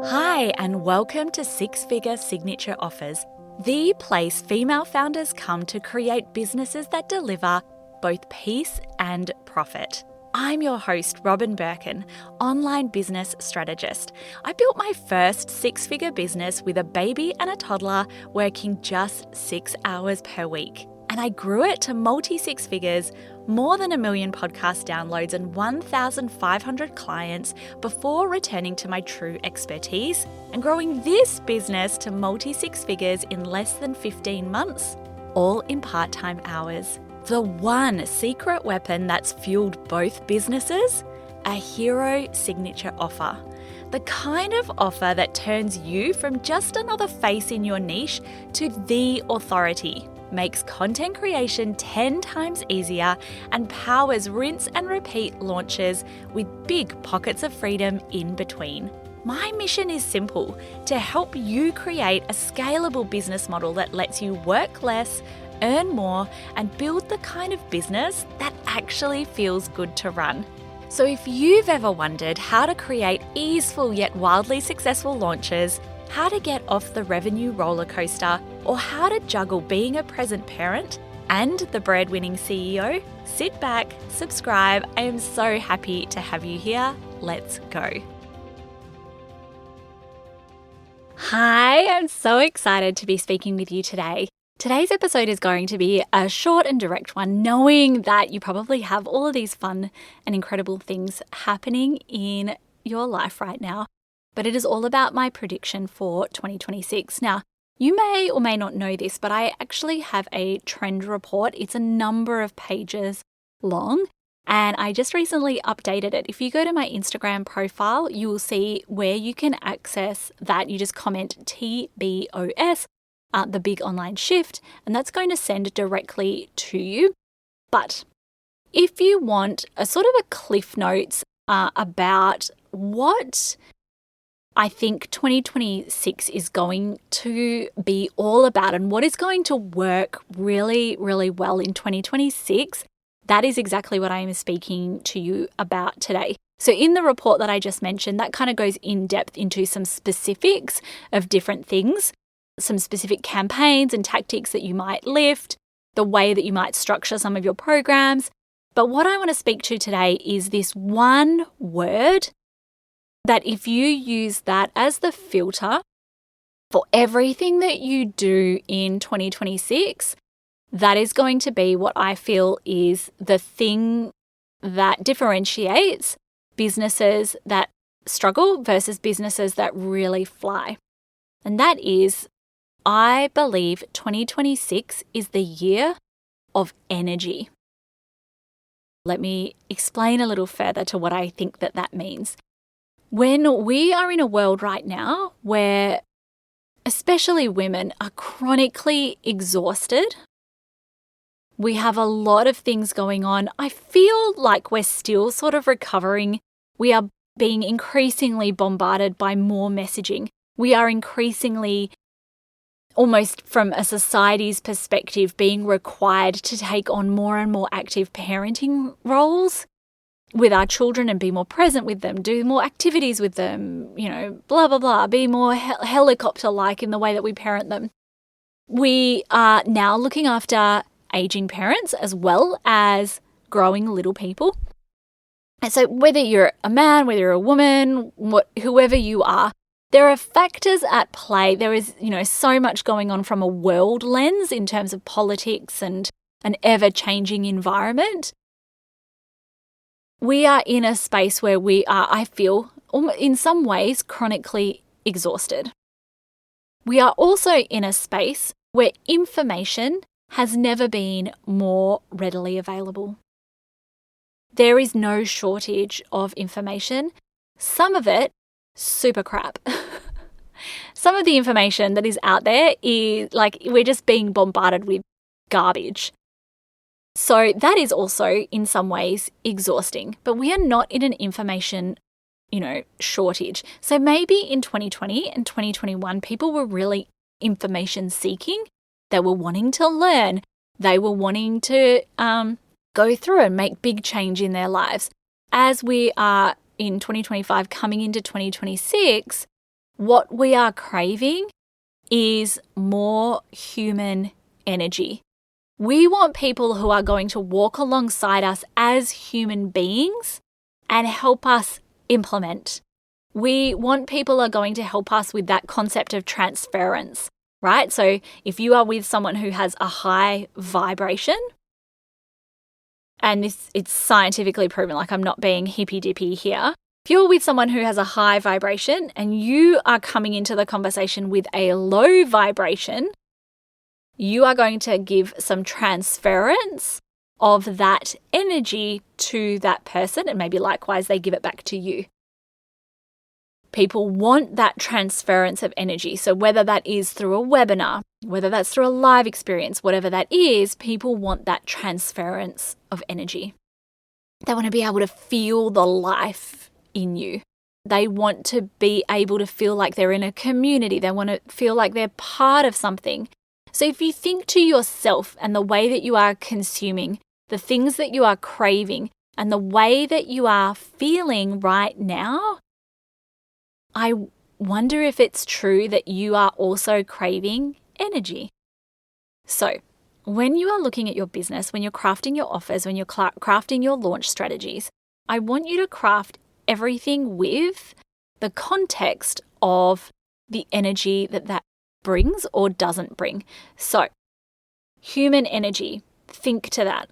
Hi, and welcome to Six Figure Signature Offers, the place female founders come to create businesses that deliver both peace and profit. I'm your host, Robin Birkin, online business strategist. I built my first six-figure business with a baby and a toddler working just 6 hours per week. And I grew it to multi-six figures, more than 1 million podcast downloads and 1,500 clients before returning to my true expertise and growing this business to multi-six figures in less than 15 months, all in part-time hours. The one secret weapon that's fueled both businesses, a hero signature offer. The kind of offer that turns you from just another face in your niche to the authority, makes content creation 10 times easier, and powers rinse and repeat launches with big pockets of freedom in between. My mission is simple: to help you create a scalable business model that lets you work less, earn more, and build the kind of business that actually feels good to run. So if you've ever wondered how to create easeful yet wildly successful launches, how to get off the revenue roller coaster, or how to juggle being a present parent and the breadwinning CEO, sit back, subscribe. I am so happy to have you here. Let's go. Hi, I'm so excited to be speaking with you today. Today's episode is going to be a short and direct one, knowing that you probably have all of these fun and incredible things happening in your life right now. But it is all about my prediction for 2026. Now, you may or may not know this, but I actually have a trend report. It's a number of pages long, and I just recently updated it. If you go to my Instagram profile, you will see where you can access that. You just comment TBOS, the big online shift, and that's going to send directly to you. But if you want a sort of a cliff notes about what I think 2026 is going to be all about and what is going to work really, really well in 2026, that is exactly what I am speaking to you about today. So in the report that I just mentioned, that kind of goes in depth into some specifics of different things, some specific campaigns and tactics that you might lift, the way that you might structure some of your programs. But what I want to speak to today is this one word that if you use that as the filter for everything that you do in 2026, that is going to be what I feel is the thing that differentiates businesses that struggle versus businesses that really fly. And that is, I believe 2026 is the year of energy. Let me explain a little further to what I think that means. When we are in a world right now where especially women are chronically exhausted, we have a lot of things going on. I feel like we're still sort of recovering. We are being increasingly bombarded by more messaging. We are increasingly, almost from a society's perspective, being required to take on more and more active parenting roles with our children and be more present with them, do more activities with them, blah, blah, blah, be more helicopter-like in the way that we parent them. We are now looking after aging parents as well as growing little people. And so whether you're a man, whether you're a woman, whoever you are, there are factors at play. There is, so much going on from a world lens in terms of politics and an ever-changing environment. We are in a space where we are, I feel, in some ways, chronically exhausted. We are also in a space where information has never been more readily available. There is no shortage of information. Some of it, super crap. Some of the information that is out there is like we're just being bombarded with garbage. So that is also in some ways exhausting, but we are not in an information, shortage. So maybe in 2020 and 2021, people were really information seeking. They were wanting to learn. They were wanting to go through and make big change in their lives. As we are in 2025 coming into 2026, What we are craving is more human energy. We want people who are going to walk alongside us as human beings and help us implement. We want people who are going to help us with that concept of transference, right? So if you are with someone who has a high vibration, and it's scientifically proven, like I'm not being hippy dippy here. If you're with someone who has a high vibration and you are coming into the conversation with a low vibration, you are going to give some transference of that energy to that person, and maybe likewise they give it back to you. People want that transference of energy. So whether that is through a webinar, whether that's through a live experience, whatever that is, people want that transference of energy. They want to be able to feel the life in you. They want to be able to feel like they're in a community. They want to feel like they're part of something. So if you think to yourself and the way that you are consuming, the things that you are craving, and the way that you are feeling right now, I wonder if it's true that you are also craving energy. So when you are looking at your business, when you're crafting your offers, when you're crafting your launch strategies, I want you to craft everything with the context of the energy that brings or doesn't bring. So human energy, think to that.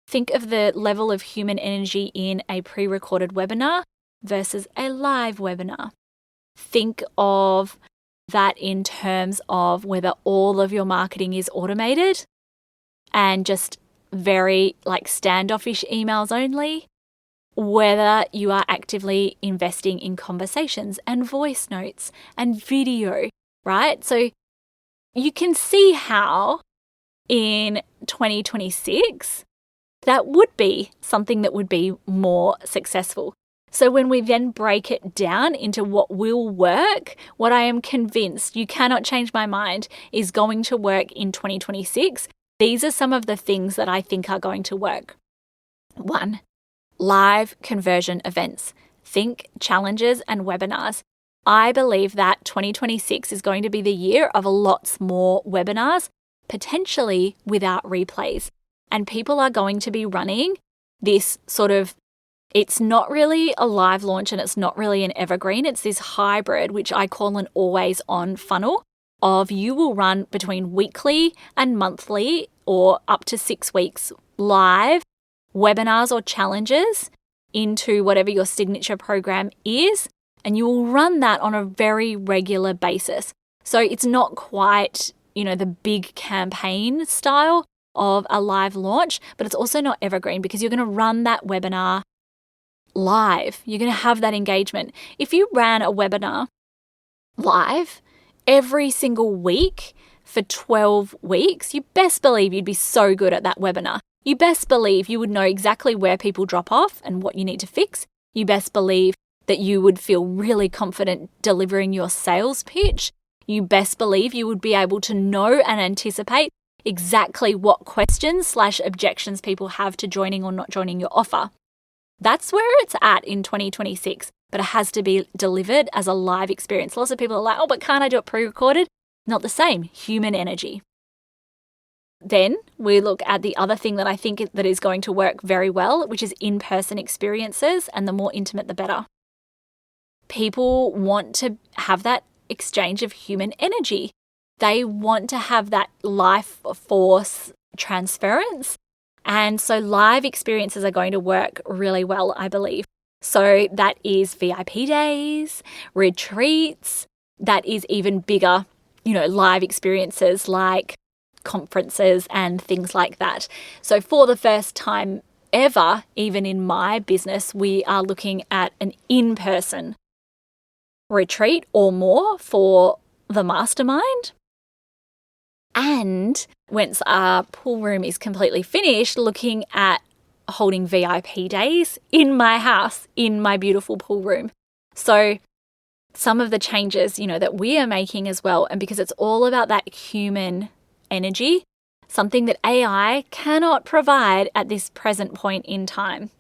Think of the level of human energy in a pre-recorded webinar versus a live webinar. Think of that in terms of whether all of your marketing is automated and just very standoffish emails only, whether you are actively investing in conversations and voice notes and video, right? So you can see how in 2026 that would be something that would be more successful. So when we then break it down into what will work, what I am convinced, you cannot change my mind, is going to work in 2026. These are some of the things that I think are going to work. 1, live conversion events. Think challenges and webinars. I believe that 2026 is going to be the year of lots more webinars, potentially without replays. And people are going to be running this sort of, it's not really a live launch and it's not really an evergreen. It's this hybrid, which I call an always on funnel of you will run between weekly and monthly or up to 6 weeks live webinars or challenges into whatever your signature program is. And you will run that on a very regular basis. So it's not quite, the big campaign style of a live launch, but it's also not evergreen because you're going to run that webinar live. You're going to have that engagement. If you ran a webinar live every single week for 12 weeks, you best believe you'd be so good at that webinar. You best believe you would know exactly where people drop off and what you need to fix. You best believe that you would feel really confident delivering your sales pitch. You best believe you would be able to know and anticipate exactly what questions/objections people have to joining or not joining your offer. That's where it's at in 2026, but it has to be delivered as a live experience. Lots of people are like, oh, but can't I do it pre-recorded? Not the same, human energy. Then we look at the other thing that I think that is going to work very well, which is in-person experiences, and the more intimate, the better. People want to have that exchange of human energy. They want to have that life force transference. And so live experiences are going to work really well, I believe. So that is VIP days, retreats, that is even bigger, live experiences like conferences and things like that. So for the first time ever, even in my business, we are looking at an in-person retreat or more for the mastermind. And once our pool room is completely finished, looking at holding VIP days in my house, in my beautiful pool room. So some of the changes, that we are making as well, and because it's all about that human energy, something that AI cannot provide at this present point in time.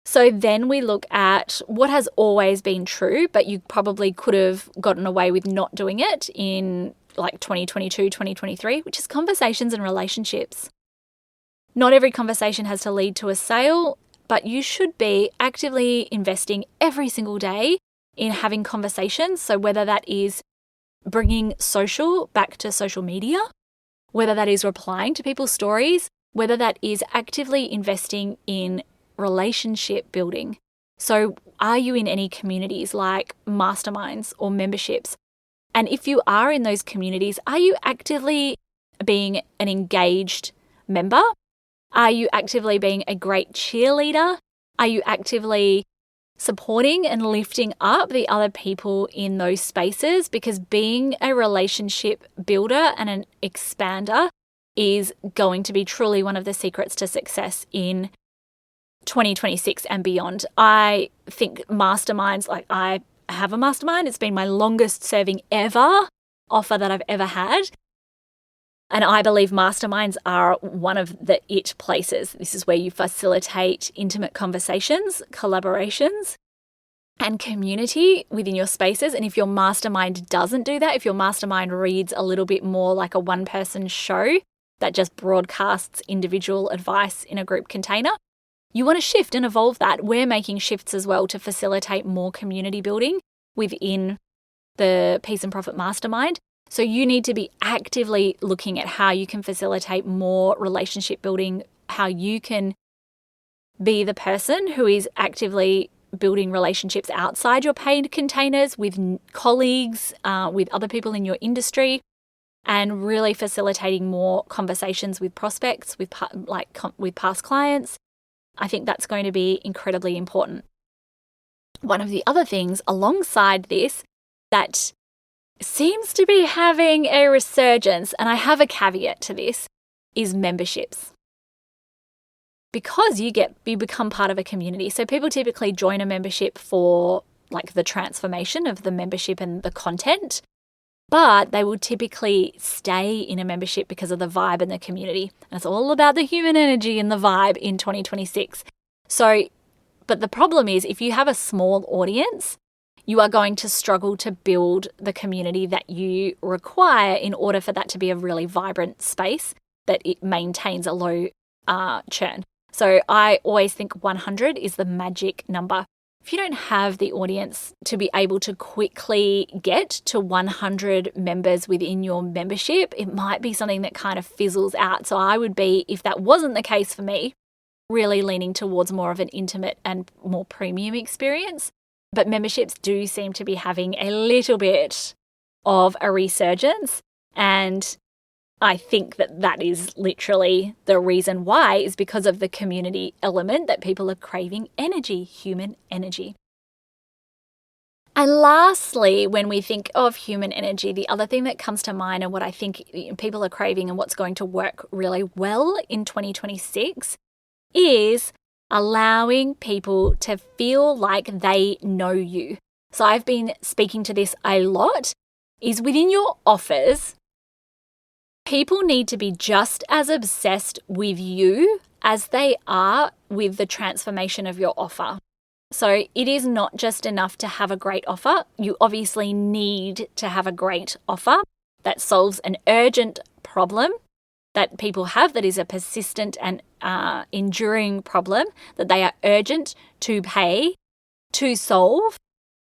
So then we look at what has always been true, but you probably could have gotten away with not doing it in like 2022, 2023, which is conversations and relationships. Not every conversation has to lead to a sale, but you should be actively investing every single day in having conversations. So whether that is bringing social back to social media, whether that is replying to people's stories, whether that is actively investing in relationship building. So are you in any communities like masterminds or memberships? And if you are in those communities, are you actively being an engaged member? Are you actively being a great cheerleader? Are you actively supporting and lifting up the other people in those spaces? Because being a relationship builder and an expander is going to be truly one of the secrets to success in 2026 and beyond. I think masterminds, like I have a mastermind, it's been my longest serving ever offer that I've ever had. And I believe masterminds are one of the it places. This is where you facilitate intimate conversations, collaborations, and community within your spaces. And if your mastermind doesn't do that, if your mastermind reads a little bit more like a one-person show that just broadcasts individual advice in a group container, you want to shift and evolve that. We're making shifts as well to facilitate more community building within the Peace and Profit Mastermind. So you need to be actively looking at how you can facilitate more relationship building, how you can be the person who is actively building relationships outside your paid containers with colleagues, with other people in your industry, and really facilitating more conversations with prospects, with past clients. I think that's going to be incredibly important. One of the other things alongside this that seems to be having a resurgence, and I have a caveat to this, is memberships. Because you become part of a community. So people typically join a membership for like the transformation of the membership and the content, but they will typically stay in a membership because of the vibe and the community. And it's all about the human energy and the vibe in 2026. So, but the problem is if you have a small audience, you are going to struggle to build the community that you require in order for that to be a really vibrant space that it maintains a low churn. So I always think 100 is the magic number. If you don't have the audience to be able to quickly get to 100 members within your membership, it might be something that kind of fizzles out. So I would be, if that wasn't the case for me, really leaning towards more of an intimate and more premium experience. But memberships do seem to be having a little bit of a resurgence. And I think that is literally the reason why, is because of the community element that people are craving energy, human energy. And lastly, when we think of human energy, the other thing that comes to mind and what I think people are craving and what's going to work really well in 2026 is allowing people to feel like they know you. So I've been speaking to this a lot, is within your offers, people need to be just as obsessed with you as they are with the transformation of your offer. So it is not just enough to have a great offer. You obviously need to have a great offer that solves an urgent problem that people have, that is a persistent and enduring problem that they are urgent to pay, to solve.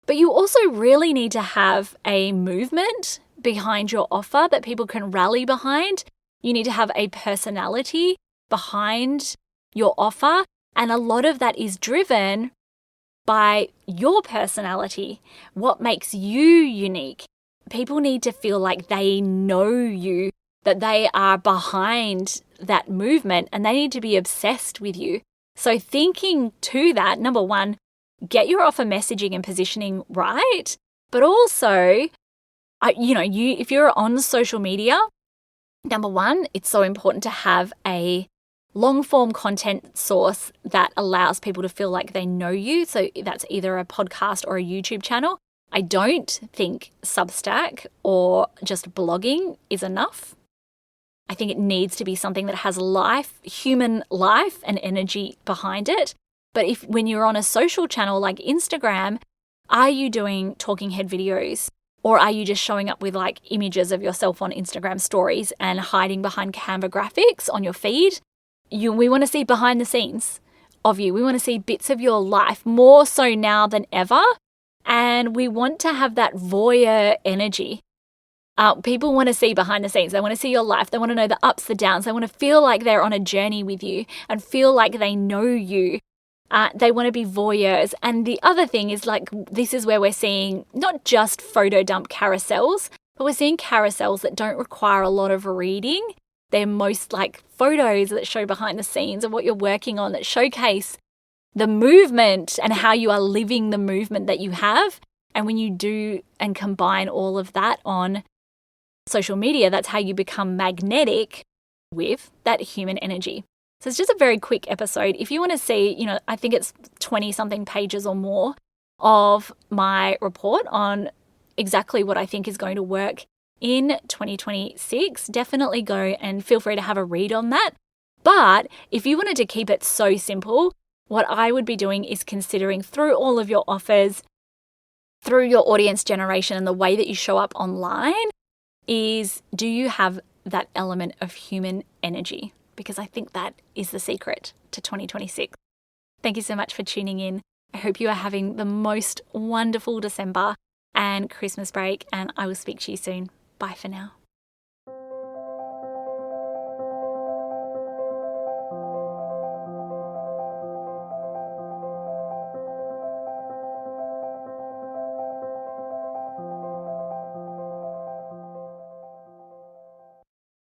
But you also really need to have a movement behind your offer that people can rally behind. You need to have a personality behind your offer. And a lot of that is driven by your personality, what makes you unique. People need to feel like they know you, that they are behind that movement, and they need to be obsessed with you. So thinking to that, number one, get your offer messaging and positioning right, but also, if you're on social media, number one, it's so important to have a long form content source that allows people to feel like they know you. So that's either a podcast or a YouTube channel. I don't think Substack or just blogging is enough. I think it needs to be something that has life, human life and energy behind it. But when you're on a social channel like Instagram, are you doing talking head videos? Or are you just showing up with like images of yourself on Instagram stories and hiding behind Canva graphics on your feed? We want to see behind the scenes of you. We want to see bits of your life more so now than ever. And we want to have that voyeur energy. People want to see behind the scenes. They want to see your life. They want to know the ups, the downs. They want to feel like they're on a journey with you and feel like they know you. They want to be voyeurs. And the other thing is like, this is where we're seeing not just photo dump carousels, but we're seeing carousels that don't require a lot of reading. They're most like photos that show behind the scenes of what you're working on, that showcase the movement and how you are living the movement that you have. And when you do and combine all of that on social media, that's how you become magnetic with that human energy. So it's just a very quick episode. If you want to see, I think it's 20 something pages or more of my report on exactly what I think is going to work in 2026, definitely go and feel free to have a read on that. But if you wanted to keep it so simple, what I would be doing is considering through all of your offers, through your audience generation and the way that you show up online, is do you have that element of human energy? Because I think that is the secret to 2026. Thank you so much for tuning in. I hope you are having the most wonderful December and Christmas break, and I will speak to you soon. Bye for now.